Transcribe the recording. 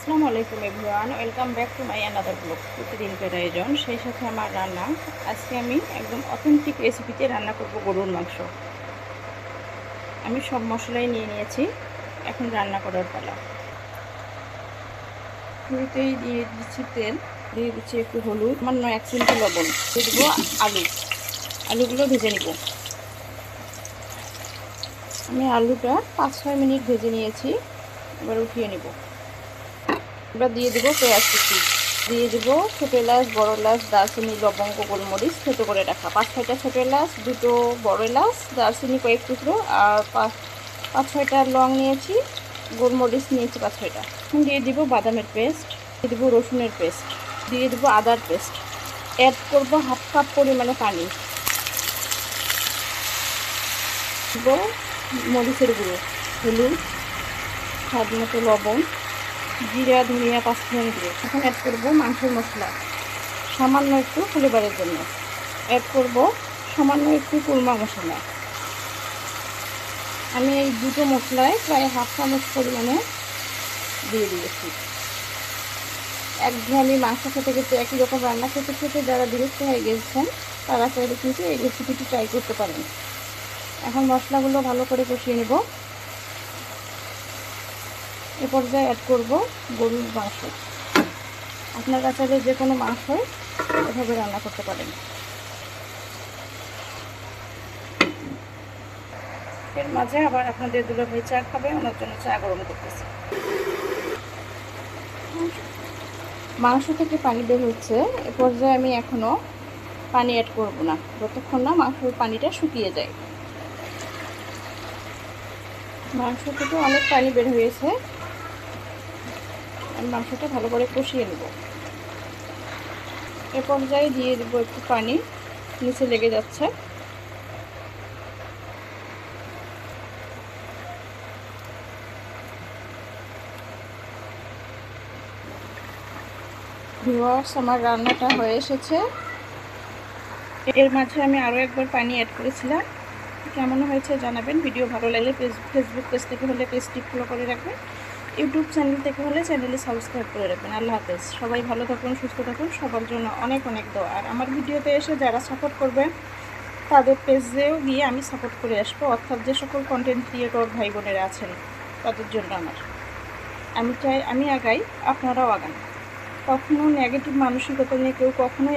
আসসালামু আলাইকুম everyone, welcome back to my another blog. প্রতিদিনকার আয়োজন, সেই সাথে আমার রান্না। আজকে আমি একদম অথেন্টিক রেসিপিতে রান্না করব গরুর মাংস। আমি সব মশলাই নিয়ে নিয়েছি, এখন রান্না করার পালা। শুরুতেই দিয়ে দিচ্ছি তেল, দিয়ে দিচ্ছি একটু হলুদ, সামান্য 1 চিমটি লবণ, দিয়ে দেবো আলুগুলো ভেজে নিব। আমি আলুটা 5-6 মিনিট ভেজে নিয়েছি, এবার উঠিয়ে নিব। এবার দিয়ে দেবো পেঁয়াজ কুচি, দিয়ে দেবো ছোটো এলাচ, বড় এলাচ, দারচিনি, লবঙ্গ, গোলমরিচ থেতো করে রাখা, 5-6টা ছোটো এলাচ, 2টো বড় এলাচ, দারচিনি কয়েক টুকরো, আর 5-6টা লং নিয়েছি, গোলমরিচ নিয়েছি 5-6টা। দিয়ে দিব বাদামের পেস্ট, দিয়ে দেবো রসুনের পেস্ট, দিয়ে দেবো আদার পেস্ট, অ্যাড করবো 1/2 কাপ পরিমাণে পানি, দেবো মরিচের গুঁড়ো, হলুদ, স্বাদ মতো লবণ, জিরা, ধনিয়া, পাঁচফোড়ন দিয়ে। এখন অ্যাড করব মাংসের মশলা, সামান্য একটু ফ্লেভারের জন্য অ্যাড করব সামান্য একটু কুরমা মশলা। আমি এই দুটো মশলায় প্রায় 1/2 চামচ পরিমাণে দিয়ে দিয়েছি। একঘেয়েমি মাংস খেতে খেতে, একই রকম রান্না খেতে খেতে যারা বিরক্ত হয়ে গেছেন, তারা চাইলে কিন্তু এই রেসিপিটি ট্রাই করতে পারেন। এখন মশলাগুলো ভালো করে কষিয়ে নেব। এ পর্যায়ে অ্যাড করব গরুর মাংস। আপনারা চাইলে যে কোনো মাংসই এভাবে রান্না করতে পারেন। এর মাঝে আবার আপনাদের দুলাভাই চা খাবে, ওনার জন্য চা গরম করতেছে। মাংস থেকে পানি বের হচ্ছে, এ পর্যায়ে আমি এখনও পানি অ্যাড করব না যতক্ষণ না মাংসের পানিটা শুকিয়ে যায়। মাংস থেকে অনেক পানি বের হয়েছে, আমি মাংসটা ভালো করে কষিয়ে নেব। এ পর্যায়ে দিয়ে দেবো একটু পানি, নিচে লেগে যাচ্ছে। ভিউয়ার্স, আমার রান্নাটা হয়ে এসেছে। এর মাঝে আমি আরও একবার পানি অ্যাড করেছিলাম। কেমন হয়েছে জানাবেন। ভিডিও ভালো লাগলে ফেসবুক পেজ থেকে হলে পেজটি ফলো করে রাখবেন, ইউটিউব চ্যানেল থেকে হলে চ্যানেলে সাবস্ক্রাইব করে রাখবেন। আল্লাহ হাফেজ। সবাই ভালো থাকুন, সুস্থ থাকুন, সবার জন্য অনেক অনেক দোয়া। আর আমার ভিডিওতে এসে যারা সাপোর্ট করবেন, তাদের পেজেও গিয়ে আমি সাপোর্ট করে আসবো, অর্থাৎ যে সকল কন্টেন্ট ক্রিয়েটর ভাই বোনেরা আছেন তাদের জন্য আমি চাই আমি আগাই, আপনারাও আগান। কখনো নেগেটিভ মানসিকতা নিয়ে কেউ কখনোই